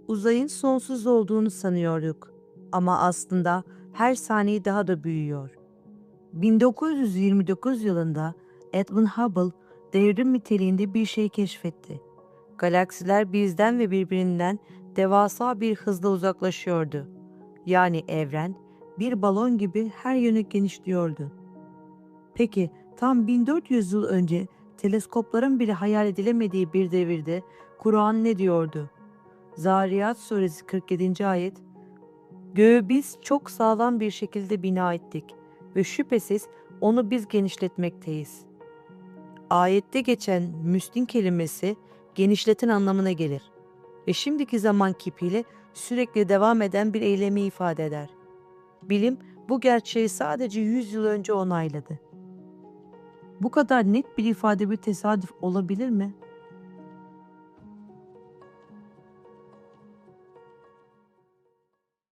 Uzayın sonsuz olduğunu sanıyorduk ama aslında her saniye daha da büyüyor. 1929 yılında Edwin Hubble devrim niteliğinde bir şey keşfetti. Galaksiler bizden ve birbirinden devasa bir hızla uzaklaşıyordu. Yani evren bir balon gibi her yöne genişliyordu. Peki tam 1400 yıl önce teleskopların bile hayal edilemediği bir devirde Kur'an ne diyordu? Zariyat suresi 47. ayet: "Göğü biz çok sağlam bir şekilde bina ettik ve şüphesiz onu biz genişletmekteyiz." Ayette geçen müstin kelimesi genişletin anlamına gelir ve şimdiki zaman kipiyle sürekli devam eden bir eylemi ifade eder. Bilim bu gerçeği sadece 100 yıl önce onayladı. Bu kadar net bir ifade bir tesadüf olabilir mi?